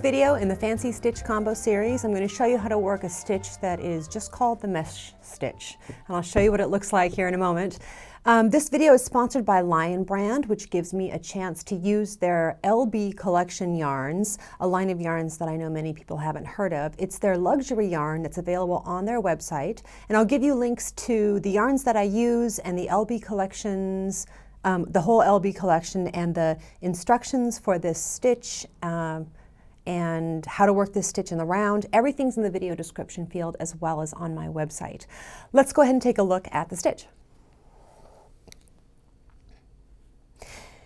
this video in the Fancy Stitch Combo series, I'm going to show you how to work a stitch that is just called the mesh stitch. And I'll show you what it looks like here in a moment. This video is sponsored by Lion Brand, which gives me a chance to use their LB collection yarns, a line of yarns that I know many people haven't heard of. It's their luxury yarn that's available on their website. And I'll give you links to the yarns that I use and the LB collections, the whole LB collection, and the instructions for this stitch and how to work this stitch in the round. Everything's in the video description field as well as on my website. Let's go ahead and take a look at the stitch.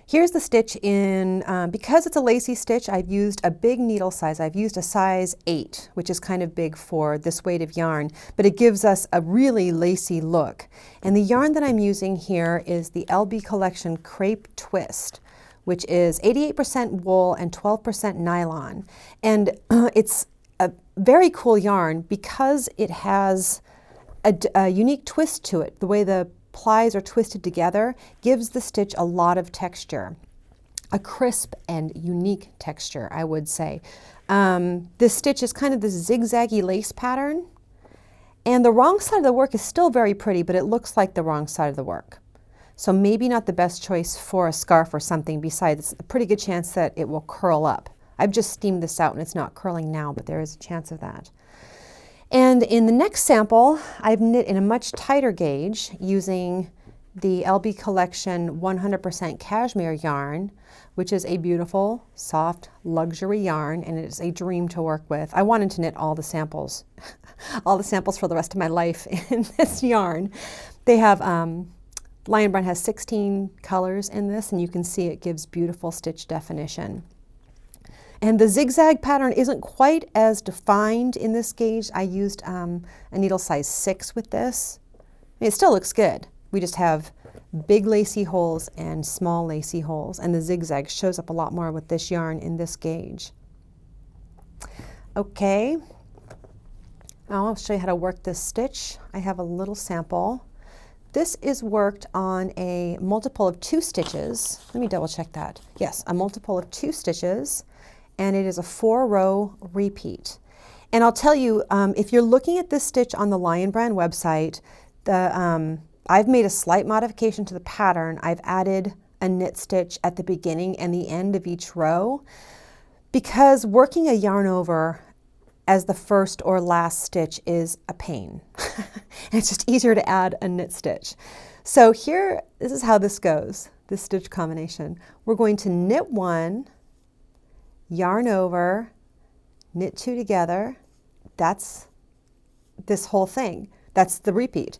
Here's the stitch in, because it's a lacy stitch, I've used a big needle size. I've used a size 8, which is kind of big for this weight of yarn, but it gives us a really lacy look. And the yarn that I'm using here is the LB Collection Crepe Twist, which is 88% wool and 12% nylon. And it's a very cool yarn because it has a unique twist to it. The way the plies are twisted together gives the stitch a lot of texture, a crisp and unique texture, I would say. This stitch is kind of this zigzaggy lace pattern, and the wrong side of the work is still very pretty, but it looks like the wrong side of the work. So maybe not the best choice for a scarf or something. Besides, it's a pretty good chance that it will curl up. I've just steamed this out and it's not curling now, but there is a chance of that. And in the next sample, I've knit in a much tighter gauge using the LB Collection 100% Cashmere yarn, which is a beautiful, soft, luxury yarn, and it is a dream to work with. I wanted to knit all the samples for the rest of my life in this yarn. They have, Lion Brand has 16 colors in this, and you can see it gives beautiful stitch definition. And the zigzag pattern isn't quite as defined in this gauge. I used a needle size 6 with this. It still looks good. We just have big lacy holes and small lacy holes, and the zigzag shows up a lot more with this yarn in this gauge. Okay, now I'll show you how to work this stitch. I have a little sample. This is worked on a multiple of 2 stitches. Let me double check that. Yes, a multiple of 2 stitches, and it is a 4-row repeat. And I'll tell you, if you're looking at this stitch on the Lion Brand website, I've made a slight modification to the pattern. I've added a knit stitch at the beginning and the end of each row, because working a yarn over as the first or last stitch is a pain. It's just easier to add a knit stitch. So here, this is how this goes, this stitch combination. We're going to knit 1, yarn over, knit 2 together. That's this whole thing. That's the repeat.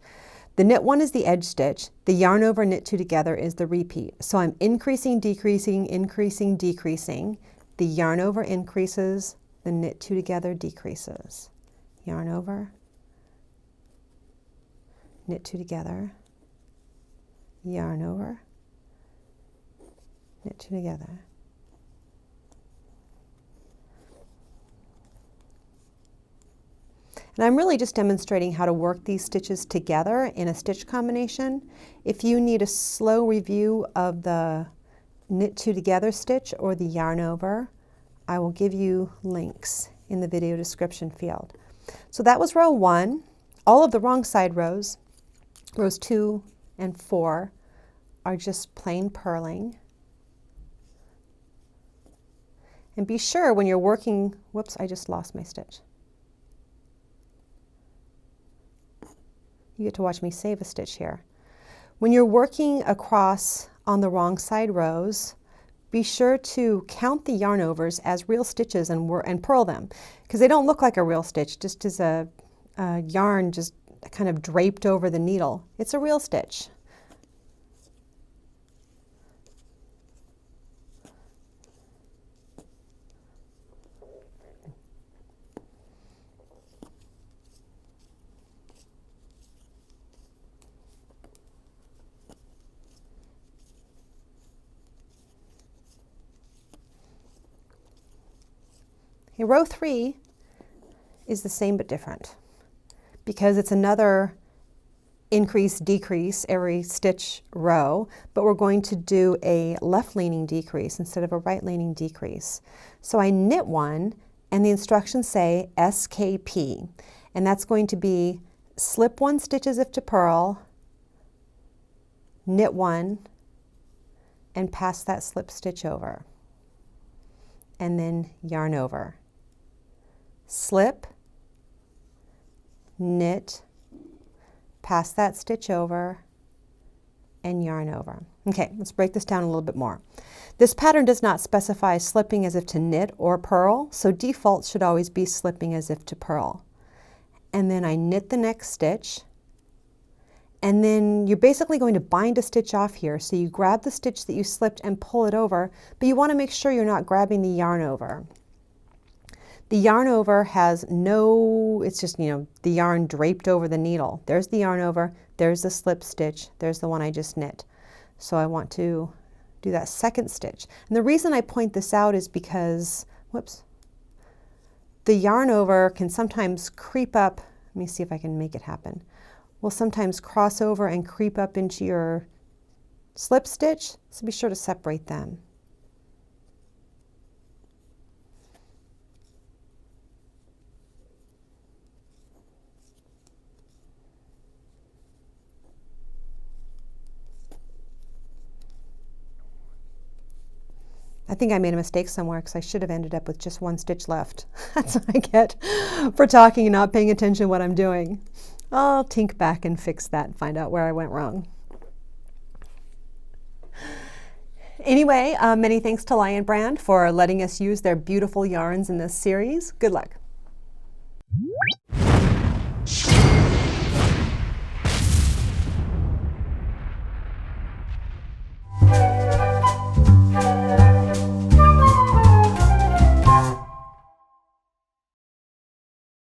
The knit 1 is the edge stitch. The yarn over, knit 2 together is the repeat. So I'm increasing, decreasing, increasing, decreasing. The yarn over increases, the knit 2 together decreases. Yarn over, knit 2 together, yarn over, knit 2 together. And I'm really just demonstrating how to work these stitches together in a stitch combination. If you need a slow review of the knit 2 together stitch or the yarn over, I will give you links in the video description field. So that was row 1. All of the wrong side rows, rows 2 and 4, are just plain purling. And be sure when you're working, whoops, I just lost my stitch. You get to watch me save a stitch here. When you're working across on the wrong side rows, be sure to count the yarn overs as real stitches and purl them, because they don't look like a real stitch, just as a yarn just kind of draped over the needle. It's a real stitch. Okay, row 3 is the same but different, because it's another increase, decrease every stitch row, but we're going to do a left-leaning decrease instead of a right-leaning decrease. So I knit one, and the instructions say SKP, and that's going to be slip one stitch as if to purl, knit one, and pass that slip stitch over, and then yarn over. Slip, knit, pass that stitch over, and yarn over. Okay, let's break this down a little bit more. This pattern does not specify slipping as if to knit or purl, so default should always be slipping as if to purl. And then I knit the next stitch, and then you're basically going to bind a stitch off here. So you grab the stitch that you slipped and pull it over, but you want to make sure you're not grabbing the yarn over. The yarn over has no, it's just, the yarn draped over the needle. There's the yarn over, there's the slip stitch, there's the one I just knit. So I want to do that second stitch. And the reason I point this out is because, whoops, the yarn over can sometimes creep up. Let me see if I can make it happen. Will sometimes cross over and creep up into your slip stitch, so be sure to separate them. I think I made a mistake somewhere because I should have ended up with just one stitch left. That's what I get for talking and not paying attention to what I'm doing. I'll tink back and fix that and find out where I went wrong. Anyway, many thanks to Lion Brand for letting us use their beautiful yarns in this series. Good luck.